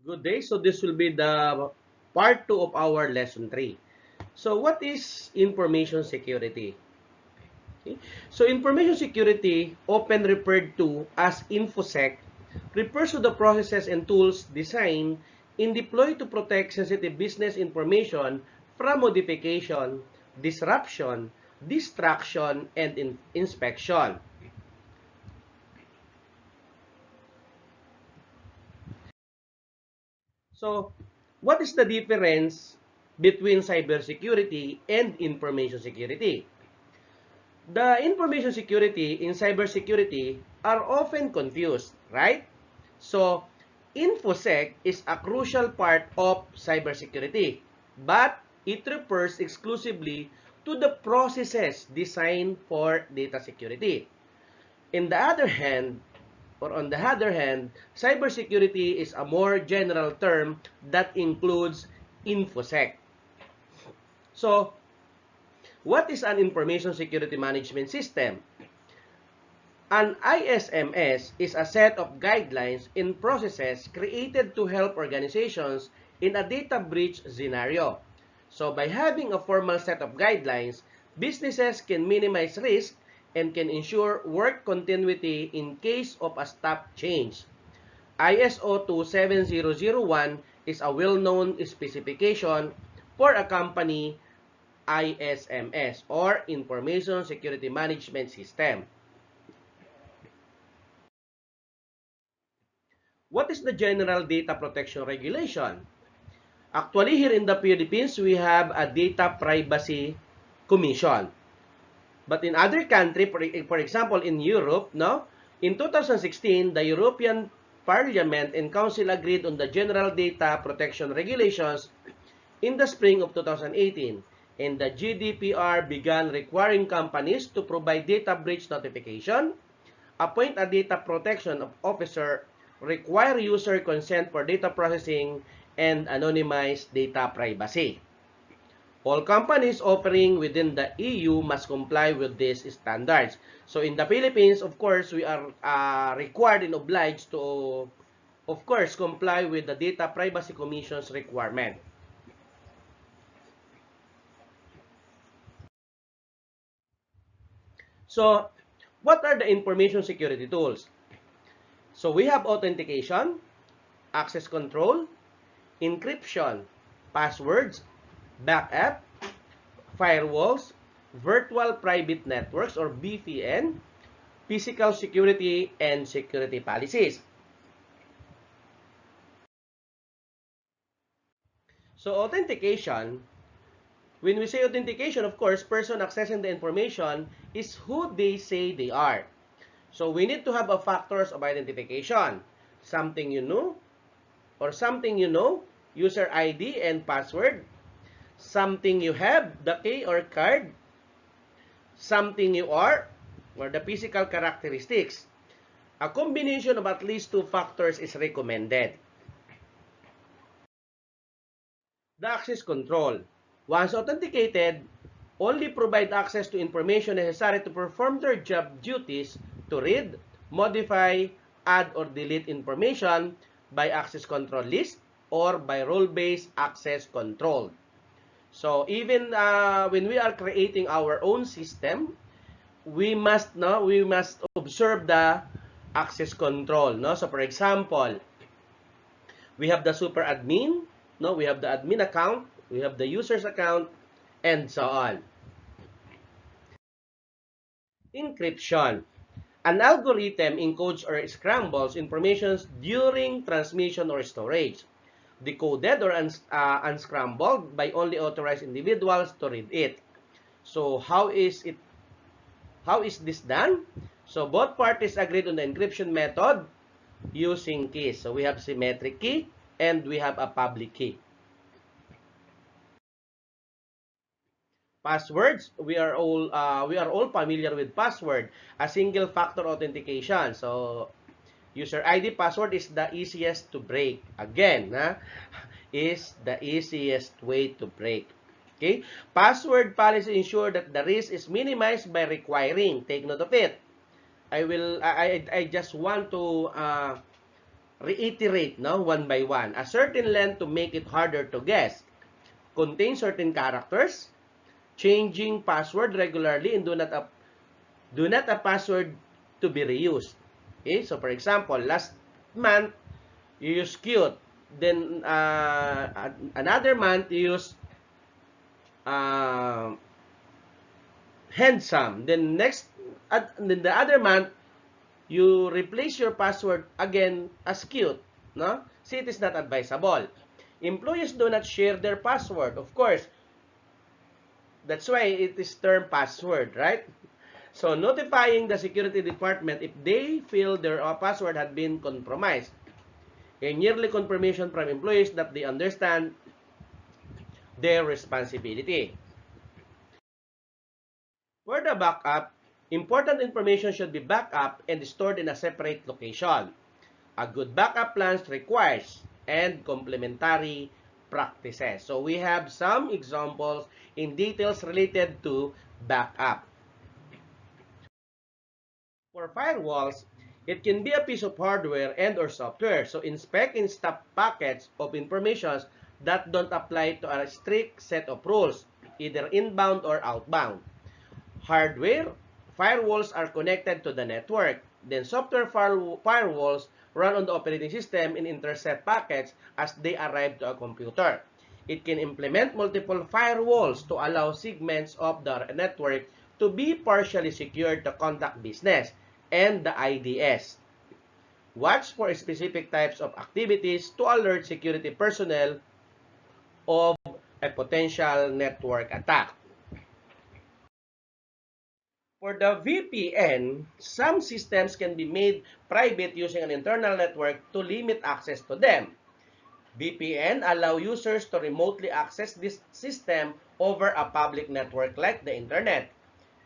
Good day. So this will be the part 2 of our lesson 3. So what is information security? Okay. So information security, often referred to as InfoSec, refers to the processes and tools designed and deployed to protect sensitive business information from modification, disruption, distraction, and inspection. So, what is the difference between cybersecurity and information security? The information security in cybersecurity are often confused, right? So, InfoSec is a crucial part of cybersecurity, but it refers exclusively to the processes designed for data security. In the other hand, on the other hand, cybersecurity is a more general term that includes InfoSec. So, what is an information security management system? An ISMS is a set of guidelines and processes created to help organizations in a data breach scenario. So by having a formal set of guidelines, businesses can minimize risk and can ensure work continuity in case of a staff change. ISO 27001 is a well-known specification for a company ISMS or Information Security Management System. What is the General Data Protection Regulation? Actually, here in the Philippines, we have a Data Privacy Commission. But in other countries, for example, in Europe, no, in 2016, the European Parliament and Council agreed on the General Data Protection Regulations in the spring of 2018, and the GDPR began requiring companies to provide data breach notification, appoint a data protection officer, require user consent for data processing, and anonymize data privacy. All companies operating within the EU must comply with these standards. So in the Philippines, of course, we are required and obliged to, of course, comply with the Data Privacy Commission's requirement. So, what are the information security tools? So we have authentication, access control, encryption, passwords, backup, firewalls, virtual private networks or VPN, physical security, and security policies. So authentication, when we say authentication, of course, person accessing the information is who they say they are. So we need to have a factors of identification. Something you know or something you know, user ID and password, something you have, the key or card, something you are, or the physical characteristics. A combination of at least two factors is recommended. The access control. Once authenticated, only provide access to information necessary to perform their job duties to read, modify, add, or delete information by access control list or by role-based access control. So even when we are creating our own system, we must observe the access control. No? So for example, we have the super admin, no? We have the admin account, we have the user's account, and so on. Encryption. An algorithm encodes or scrambles information during transmission or storage, decoded or unscrambled by only authorized individuals to read it. So how is this done? So both parties agreed on the encryption method using keys. So we have symmetric key and we have a public key. Passwords, we are all familiar with password, a single factor authentication. So user ID password is the easiest to break. Again, is the easiest way to break. Okay? Password policy ensure that the risk is minimized by requiring, take note of it. I just want to reiterate, no, one by one. A certain length to make it harder to guess. Contain certain characters. Changing password regularly and do not a password to be reused. Okay? So, for example, last month, you use cute. Then, another month, you use uh, handsome. Then, then the other month, you replace your password again as cute. No? See, it is not advisable. Employees do not share their password. Of course, that's why it is termed password, right? So, notifying the security department if they feel their password had been compromised. A yearly confirmation from employees that they understand their responsibility. For the backup, important information should be backed up and stored in a separate location. A good backup plan requires and complementary practices. So we have some examples in details related to backup. For firewalls, it can be a piece of hardware and or software. So inspect and stop packets of information that don't apply to a strict set of rules, either inbound or outbound. Hardware, firewalls are connected to the network. Then software firewalls run on the operating system and intercept packets as they arrive to a computer. It can implement multiple firewalls to allow segments of the network to be partially secured to conduct business and the IDS. Watch for specific types of activities to alert security personnel of a potential network attack. For the VPN, some systems can be made private using an internal network to limit access to them. VPN allow users to remotely access this system over a public network like the internet.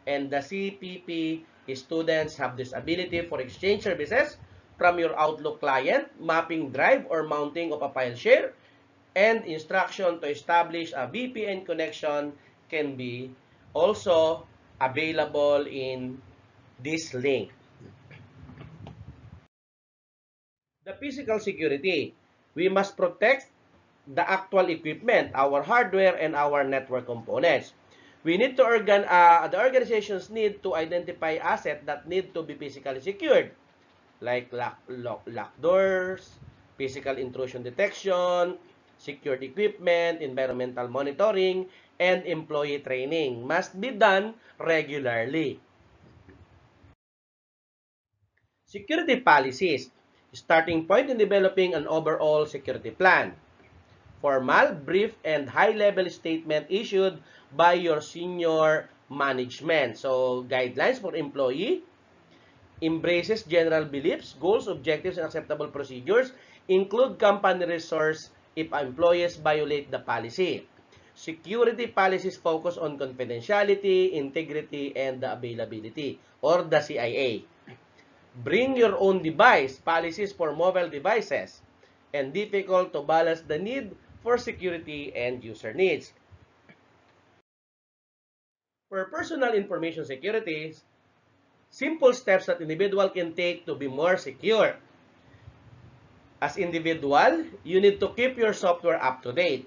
And the CPP students have this ability for exchange services from your Outlook client, mapping drive or mounting of a file share, and instruction to establish a VPN connection can be also available in this link. The physical security. We must protect the actual equipment, our hardware, and our network components. We need to the organizations need to identify assets that need to be physically secured, like lock doors, physical intrusion detection, secured equipment, environmental monitoring, and employee training must be done regularly. Security policies. Starting point in developing an overall security plan. Formal, brief, and high-level statement issued by your senior management. So, guidelines for employee, embraces general beliefs, goals, objectives, and acceptable procedures, include company resource if employees violate the policy. Security policies focus on confidentiality, integrity, and the availability, or the CIA. Bring your own device, policies for mobile devices, and difficult to balance the need for security and user needs. For personal information security, simple steps that individual can take to be more secure. As individual, you need to keep your software up to date.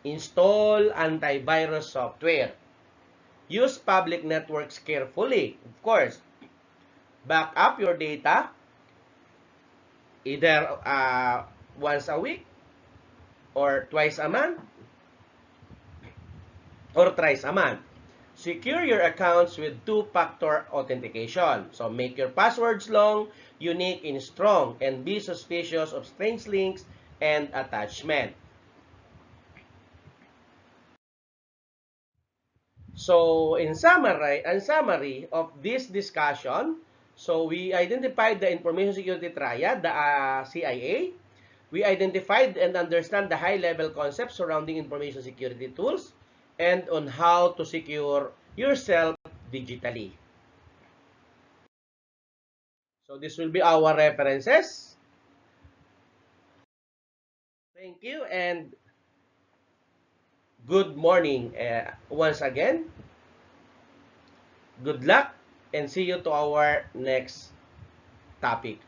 Install antivirus software. Use public networks carefully, of course. Back up your data either once a week or twice a month or thrice a month. Secure your accounts with two-factor authentication. So make your passwords long, unique, and strong, and be suspicious of strange links and attachment. So in summary of this discussion, so we identified the information security triad, the CIA. We identified and understand the high-level concepts surrounding information security tools and on how to secure yourself digitally. So this will be our references. Thank you and good morning once again. Good luck and see you to our next topic.